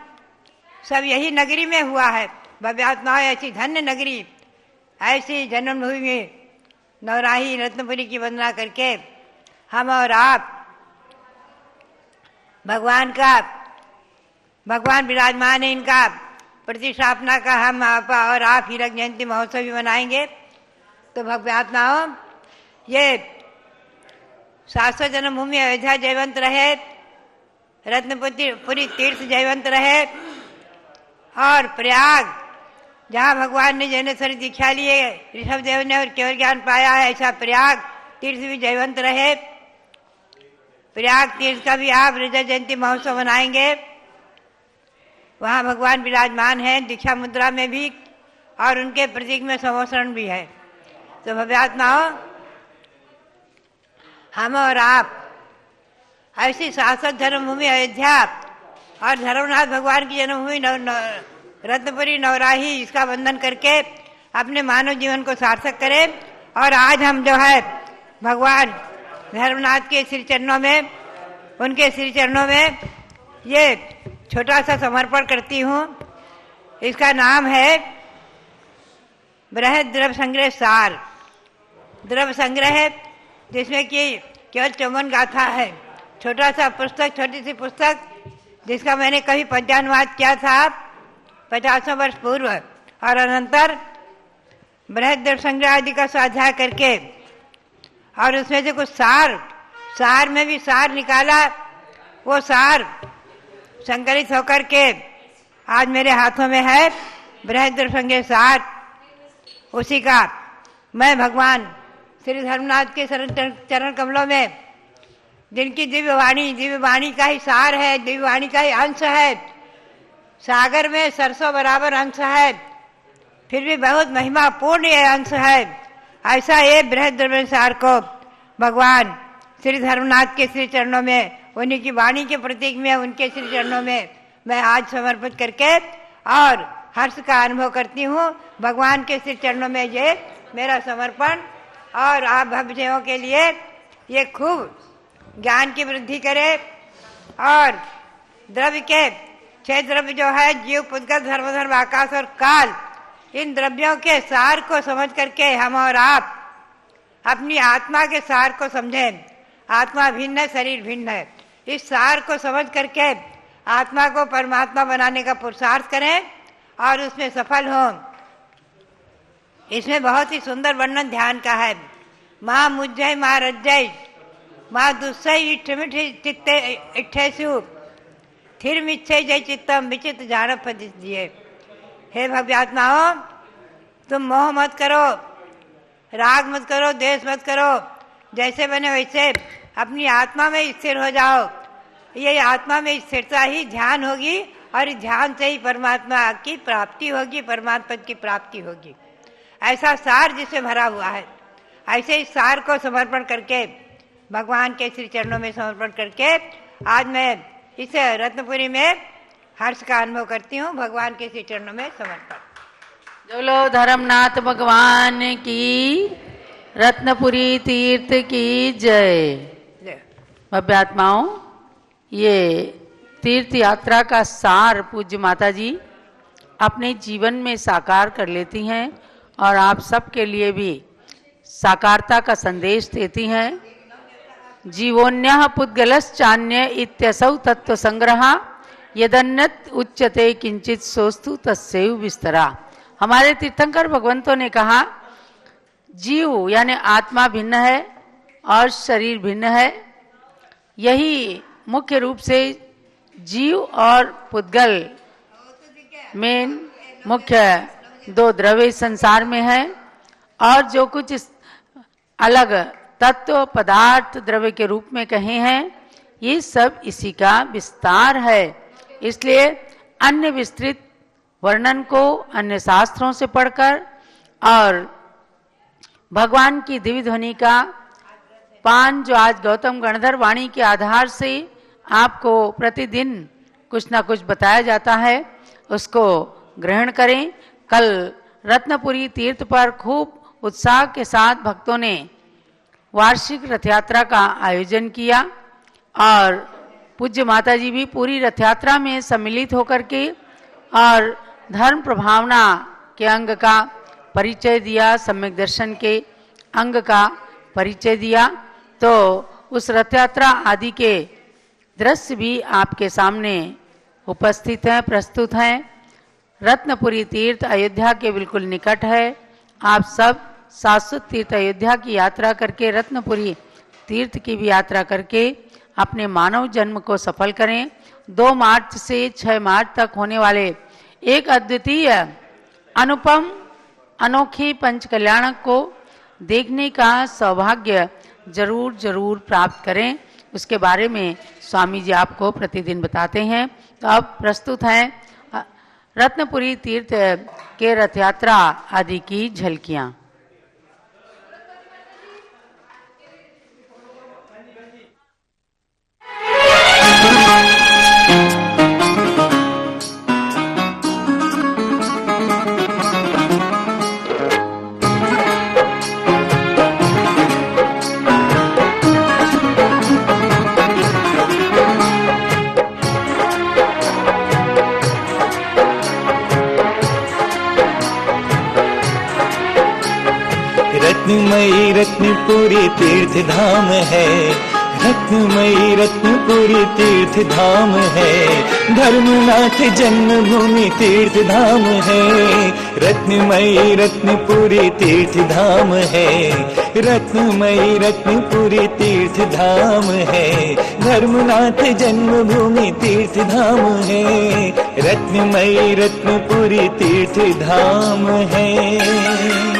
सब यही नगरी में हुआ है। भव्यात्मा ऐसी धन्य नगरी, ऐसी जन्मभूमि में नवराही रत्नपुरी की वंदना करके हम और आप भगवान विराजमान है, इनका प्रतिष्ठापना का हम और आप हीरक जयंती महोत्सव भी मनाएंगे। तो भव्यात्माओं, ये 700 जन्मभूमि अयोध्या जयवंत रहे, रत्नपुरी तीर्थ जयवंत रहे, और प्रयाग जहाँ भगवान ने जैनेश्वरी दीक्षा लिए, ऋषभ देव ने और केवल ज्ञान पाया है, ऐसा प्रयाग तीर्थ भी जयवंत रहे। प्रयाग तीर्थ का भी आप रजत जयंती महोत्सव मनाएंगे। वहाँ भगवान विराजमान हैं दीक्षा मुद्रा में भी, और उनके प्रतीक में समोसरण भी है। तो भव्यात्माओं, हम और आप ऐसी शाश्वत जन्मभूमि अयोध्या और धर्मनाथ भगवान की जन्मभूमि रत्नपुरी नवराही, इसका वंदन करके अपने मानव जीवन को सार्थक करें। और आज हम जो है भगवान धर्मनाथ के श्री चरणों में, उनके श्री चरणों में ये छोटा सा समर्पण करती हूँ। इसका नाम है बृहद द्रव्य संग्रह सार। द्रव्य संग्रह है जिसमें कि केवल 54 गाथा है। छोटा सा पुस्तक, छोटी सी पुस्तक, जिसका मैंने कभी पद्यानुवाद किया था 50 वर्ष पूर्व, और अनंतर बृहद द्रव्य संग्रह आदि का स्वाध्याय करके, और उसमें से कुछ सार में भी सार निकाला। वो सार संकलित होकर के आज मेरे हाथों में है, बृहद द्रव्य संग्रह सार। उसी का मैं भगवान श्री धर्मनाथ के चरण कमलों में, जिनकी दिव्य वाणी का ही सार है, दिव्य वाणी का ही अंश है। सागर में सरसों बराबर अंश है, फिर भी बहुत महिमा पूर्ण ये अंश है। ऐसा ये बृहद द्रव्य सार को भगवान श्री धर्मनाथ के श्री चरणों में, उन्हीं की वाणी के प्रतीक में, उनके श्री चरणों में मैं आज समर्पित करके और हर्ष का अनुभव करती हूँ। भगवान के श्री चरणों में ये मेरा समर्पण, और आप भक्तजनों के लिए ये खूब ज्ञान की वृद्धि करे और द्रव्य के 6 द्रव्य जो है जीव, पुद्गल, धर्म, आकाश और काल, इन द्रव्यों के सार को समझ करके हम और आप अपनी आत्मा के सार को समझें। आत्मा भिन्न है, शरीर भिन्न है। इस सार को समझ करके आत्मा को परमात्मा बनाने का पुरुषार्थ करें और उसमें सफल हों। इसमें बहुत ही सुंदर वर्णन ध्यान का है। माँ मुज्जय माँ रज्जय माँ दुस्सई इठमिठ चित्ते इठेसु थिर मिच्छे जय चित्तम विचित जान दिए। हे भव्यात्माओं, तुम मोह मत करो, राग मत करो, द्वेष मत करो, जैसे बने वैसे अपनी आत्मा में स्थिर हो जाओ। ये आत्मा में स्थिरता ही ध्यान होगी और ध्यान से ही परमात्मा की प्राप्ति होगी, परमात्मा की प्राप्ति होगी। ऐसा सार जिसमें भरा हुआ है, ऐसे इस सार को समर्पण करके भगवान के श्री चरणों में समर्पण करके आज मैं इस रत्नपुरी में हर्ष का अनुभव करती हूँ। भगवान के श्री चरणों में समर्पण। बोलो धर्मनाथ भगवान की, रत्नपुरी तीर्थ की जय। भव्यात्माओं, ये तीर्थ यात्रा का सार पूज्य माता जी अपने जीवन में साकार कर लेती हैं और आप सबके लिए भी साकारता का संदेश देती हैं। जीवोन्यः पुद्गलश्चान्य इत्यसौ तत्व संग्रह यदन्यत उच्यते किंचित सोस्तु तस्यैव विस्तरा। हमारे तीर्थंकर भगवंतों ने कहा, जीव यानी आत्मा भिन्न है और शरीर भिन्न है। यही मुख्य रूप से जीव और पुद्गल में मुख्य 2 द्रव्य संसार में है और जो कुछ अलग तत्व पदार्थ द्रव्य के रूप में कहे हैं, ये सब इसी का विस्तार है। इसलिए अन्य विस्तृत वर्णन को अन्य शास्त्रों से पढ़कर और भगवान की दिव्य ध्वनि का पान जो आज गौतम गणधर वाणी के आधार से आपको प्रतिदिन कुछ ना कुछ बताया जाता है, उसको ग्रहण करें। कल रत्नपुरी तीर्थ पर खूब उत्साह के साथ भक्तों ने वार्षिक रथ यात्रा का आयोजन किया और पूज्य माता जी भी पूरी रथ यात्रा में सम्मिलित होकर के और धर्म प्रभावना के अंग का परिचय दिया, सम्यक दर्शन के अंग का परिचय दिया। तो उस रथ यात्रा आदि के दृश्य भी आपके सामने उपस्थित हैं, प्रस्तुत हैं। रत्नपुरी तीर्थ अयोध्या के बिल्कुल निकट है। आप सब शाश्वत तीर्थ अयोध्या की यात्रा करके रत्नपुरी तीर्थ की भी यात्रा करके अपने मानव जन्म को सफल करें। 2 मार्च से 6 मार्च तक होने वाले एक अद्वितीय अनुपम अनोखी पंच कल्याणक को देखने का सौभाग्य जरूर जरूर प्राप्त करें। उसके बारे में स्वामी जी आपको प्रतिदिन बताते हैं। तो अब प्रस्तुत हैं रत्नपुरी तीर्थ के रथ यात्रा आदि की झलकियां। रत्नमयी रत्नपुरी तीर्थ धाम है, रत्नमयी रत्नपुरी तीर्थ धाम है, धर्मनाथ जन्मभूमि तीर्थ धाम है। रत्नमयी रत्नपुरी तीर्थ धाम है, रत्नमयी रत्नपुरी तीर्थ धाम है, धर्मनाथ जन्मभूमि तीर्थ धाम है। रत्नमयी रत्नपुरी तीर्थ धाम है।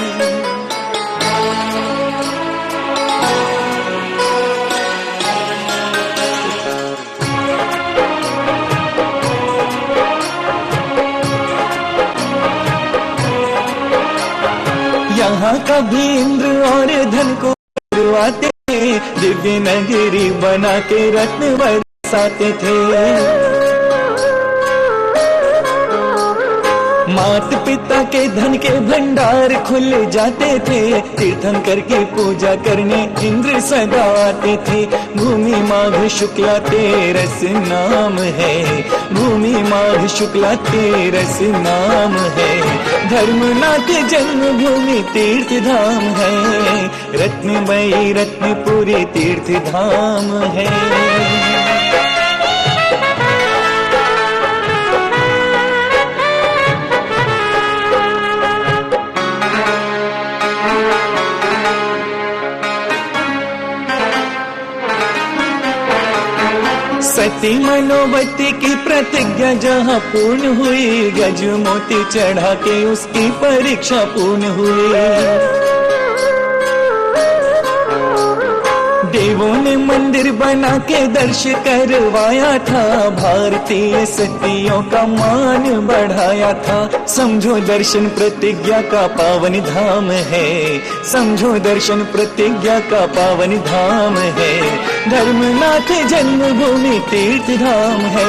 यहाँ कभी इंद्र और धन को आते थे, दिव्य नगरी बना के रत्न बरसाते थे। माता पिता के धन के भंडार खुल जाते थे, तीर्थंकर की पूजा करने इंद्र सदा आते थे। भूमि माघ शुक्ला तेरस नाम है, भूमि माघ शुक्ला तेरस नाम है। धर्मनाथ जन्मभूमि तीर्थ धाम है, रत्नमयी रत्नपुरी तीर्थ धाम है। सती मनोवती की प्रतिज्ञा जहाँ पूर्ण हुई, गज मोती चढ़ा के उसकी परीक्षा पूर्ण हुई। देवों ने मंदिर बना के दर्श करवाया था, भारतीय सतियों का मान बढ़ाया था। समझो दर्शन प्रतिज्ञा का पावन धाम है, समझो दर्शन प्रतिज्ञा का पावन धाम है। धर्मनाथ जन्मभूमि तीर्थ धाम है,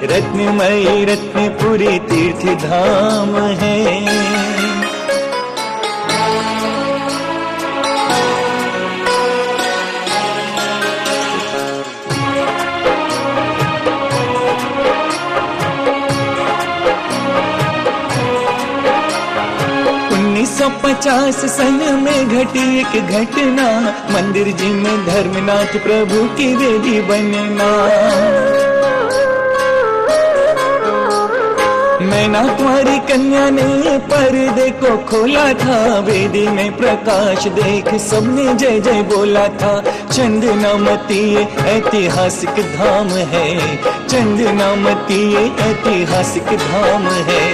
रत्नमयी रत्नपुरी तीर्थ धाम है। सौ 50 सन में घटी एक घटना, मंदिर जी में धर्मनाथ प्रभु की वेदी बनना। मैना कुंवारी कन्या ने पर्दे को खोला था, वेदी में प्रकाश देख सबने जय जय बोला था। चंदनामती ये ऐतिहासिक धाम है, चंदनामती ये ऐतिहासिक धाम है।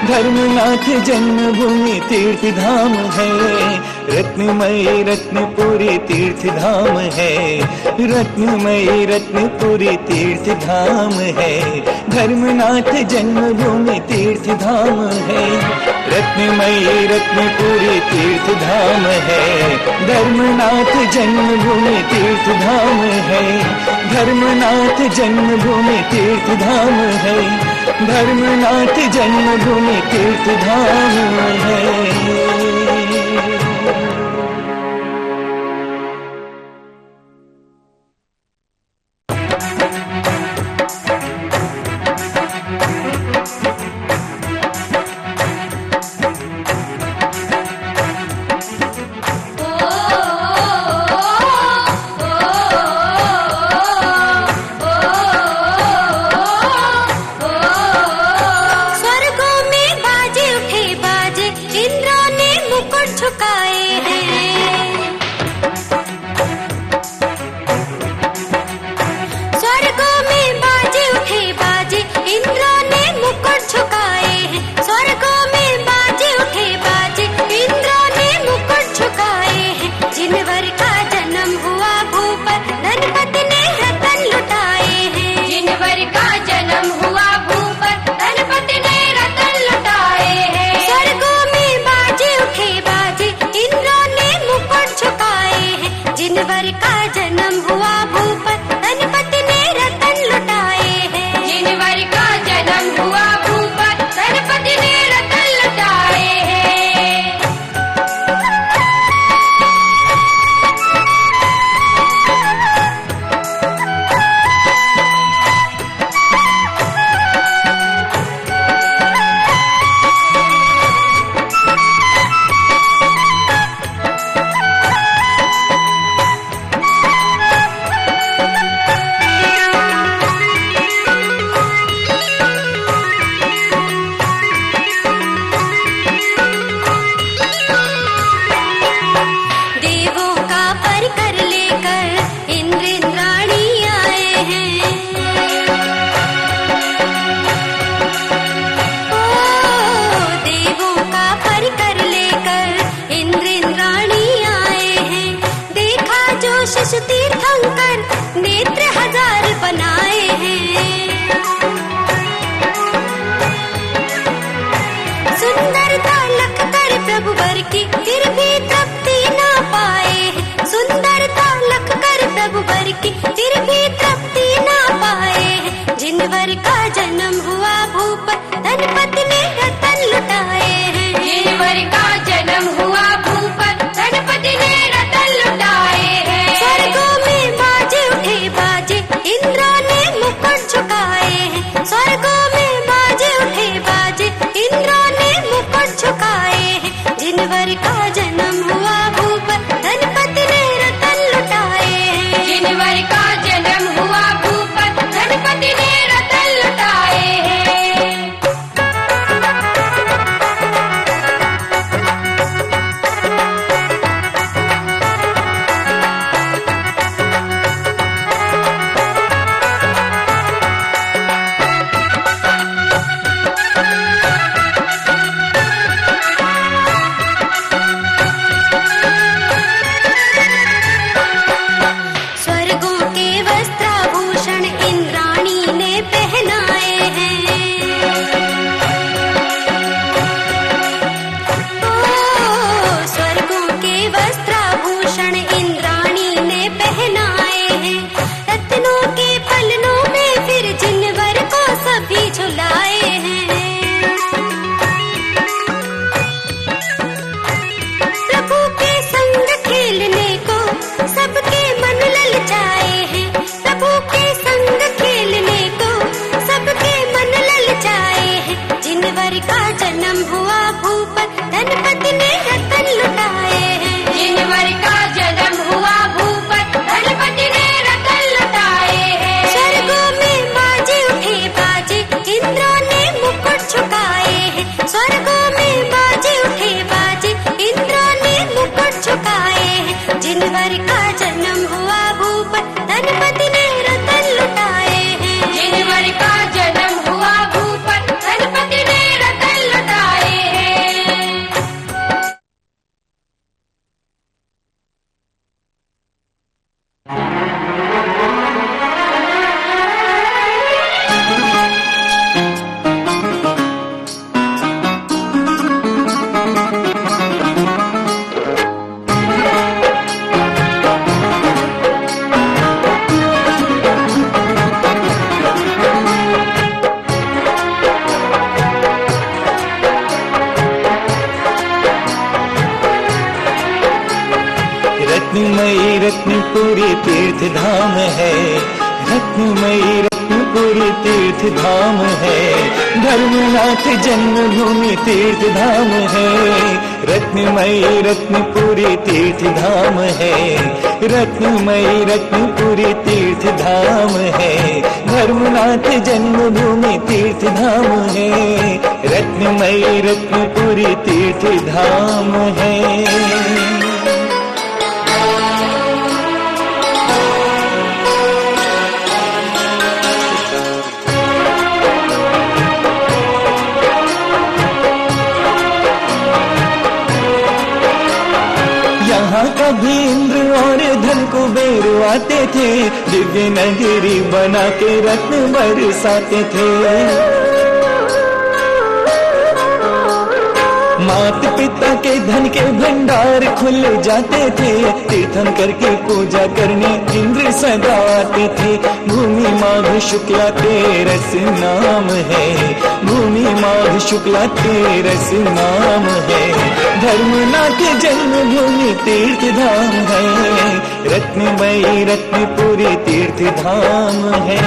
धर्मनाथ जन्मभूमि तीर्थ धाम है, रत्नमयी रत्नपुरी तीर्थ धाम है, रत्नमयी रत्नपुरी तीर्थ धाम है। धर्मनाथ जन्मभूमि तीर्थ धाम है, रत्नमयी रत्नपुरी तीर्थ धाम है। धर्मनाथ जन्मभूमि तीर्थ धाम है, धर्मनाथ जन्मभूमि तीर्थ धाम है, धर्मनाथ जन्मभूमि तीर्थ धाम है। जिनवर का जन्म हुआ भूप, धनपति ने रतन भूपत धनपति ने रतन लुटाए हैं। जिनवर का जन्म हुआ भूपत धनपति ने रतन लुटाए हैं। स्वर्गों में बाजे उठे बाजे इंद्रों ने मुकुट झुकाए हैं। स्वर्गों में बाजे उठे बाजे इंद्रों ने मुकुट झुकाए हैं। जिनवर का जन्म हुआ भूपत धनपति ने रतन लुटाए हैं। जिनवर का जन्म हुआ भूपत धनपति ने रतन लुटाए हैं। रत्नमयी रत्नपुरी तीर्थ धाम है। रत्नमयी रत्नपुरी तीर्थ धाम है। धर्मनाथ जन्मभूमि तीर्थ धाम है। रत्नमयी रत्नपुरी तीर्थ धाम है। रत्नमयी रत्नपुरी तीर्थ धाम है। धर्मनाथ जन्मभूमि तीर्थ धाम है। रत्नमयी रत्नपुरी तीर्थ धाम है। यहाँ कभी इंद्र और धन कुबेर आते थे। दिव्य नगरी बना के रत्न बरसाते थे। मात पिता के धन के भंडार खुल जाते थे। तीर्थन करके पूजा करने इंद्र सदा आते थे। भूमि माघ शुक्ला तेरस नाम है। भूमि माघ शुक्ला तेरस नाम है। धर्मनाथ जन्मभूमि तीर्थ धाम है। रत्नमयी रत्नपुरी तीर्थ धाम है।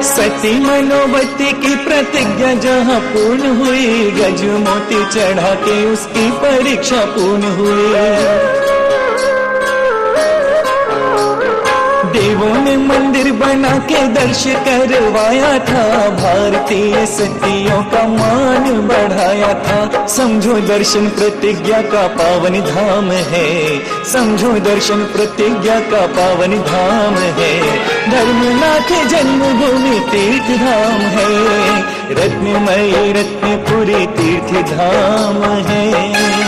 सती मनोवती की प्रतिज्ञा जहाँ पूर्ण हुई। गज मोती चढ़ा के उसकी परीक्षा पूर्ण हुई। देवों ने मंदिर बना के दर्श करवाया था। भारतीय सतियों का मान बढ़ाया था। समझो दर्शन प्रतिज्ञा का पावन धाम है। समझो दर्शन प्रतिज्ञा का पावन धाम है। धर्मनाथ जन्मभूमि तीर्थ धाम है। रत्नमयी रत्नपुरी तीर्थ धाम है।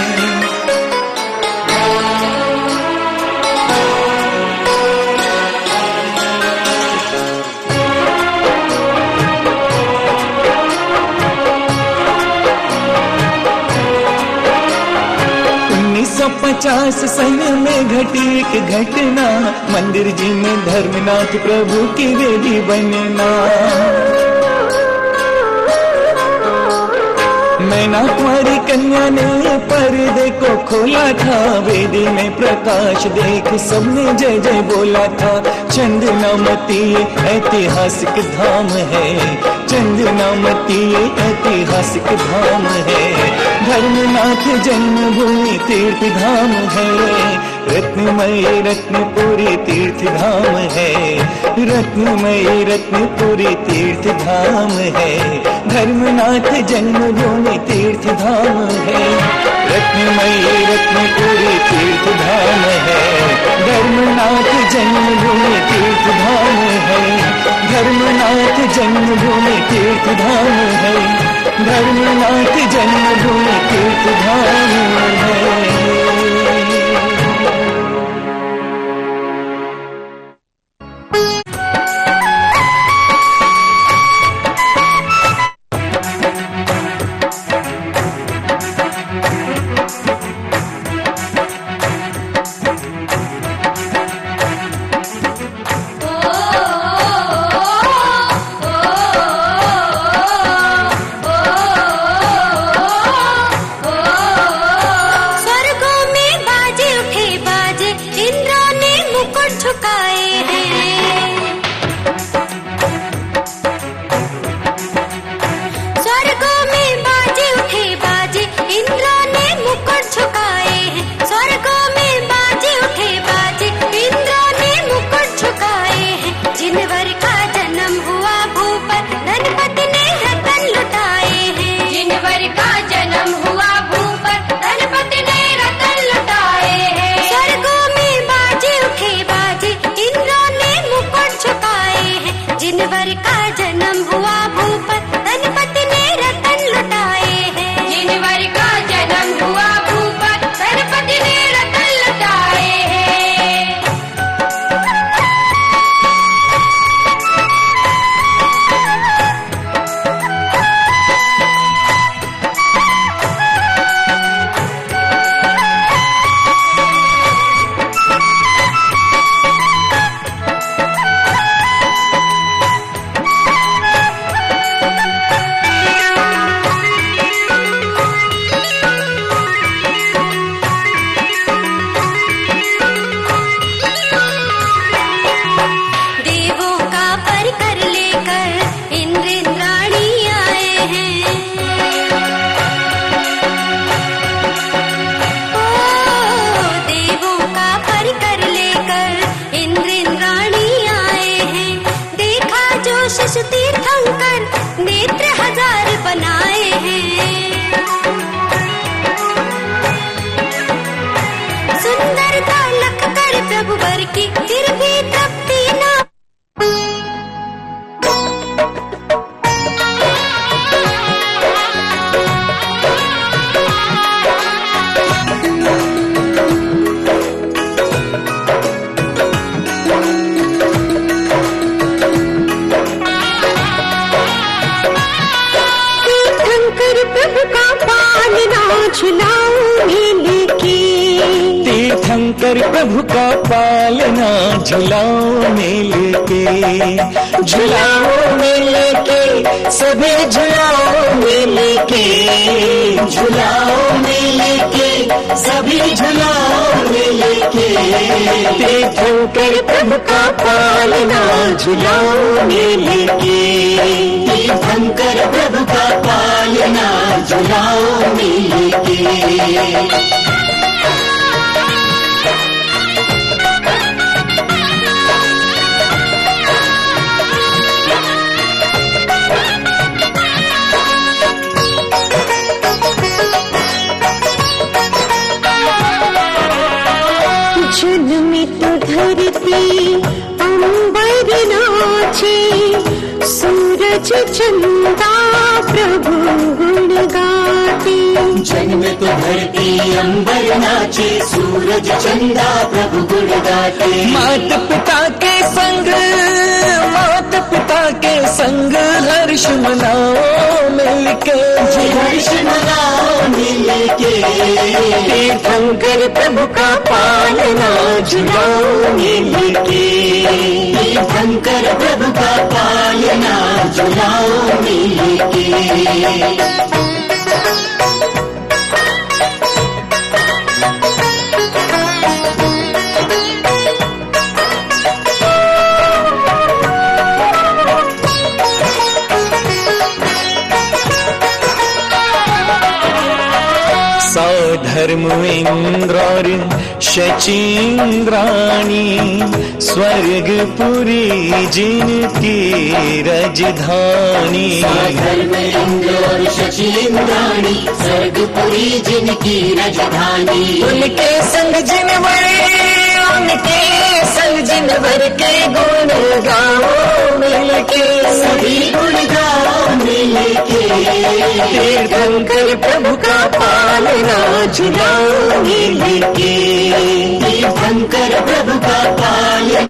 पचास सन में घटी एक घटना। मंदिर जी में धर्मनाथ प्रभु की वेदी बनना। मैना कुंवारी कन्या ने पर्दे को खोला था। वेदी में प्रकाश देख सबने जय जय बोला था। चंदनामती ऐतिहासिक धाम है। चंदनामती ऐतिहासिक धाम है। धर्मनाथ जन्मभूमि तीर्थ धाम है। रत्नमयी रत्नपुरी तीर्थ धाम है। रत्नमयी रत्नपुरी तीर्थ धाम है। धर्मनाथ जन्मभूमि तीर्थ धाम है। रत्नमयी रत्नपुरी तीर्थ धाम है। धर्मनाथ जन्मभूमि तीर्थ धाम है। धर्मनाथ जन्मभूमि तीर्थ धाम है। धर्मनाथ जन्मभूमि तीर्थ धाम है। झुलाओ में लेके, तीर्थंकर प्रभु का पालना झुलाओ में लेके, झुलाओ में लेके सभी झुलाओ में लेके, झुलाओ में लेके सभी झुलाओ में लेके, तीर्थंकर प्रभु का पालना झुलाओ में लेके, तीर्थंकर प्रभु का पालना झुलाओ में लेके। में तो धरती अंबर नाचे, सूरज चंदा प्रभु गुण गाते, जन में तो धरती अंबर नाचे, सूरज चंदा प्रभु गुण गाते, माता पिता के संग, माता पिता के संग हर्ष मनाओ मिलके, हर्ष मनाओ मिलके, तीर्थंकर प्रभु का पालना झुलाओ मिलके, तीर्थंकर प्रभु का पालना झुलाओ मिलके। धर्म इंद्र शचीन्द्राणी, स्वर्गपुरी जिनकी राजधानी, धर्म इंद्र शचीन्द्राणी, स्वर्गपुरी जिनकी राजधानी, उनके संग जिनवर, उनके संग जिनवर के गुण गाओ मिलके, सभी गुण गाओ मिलके, तीर्थंकर प्रभु का पालना झुलाओ मिलके, तीर्थंकर प्रभु का पालना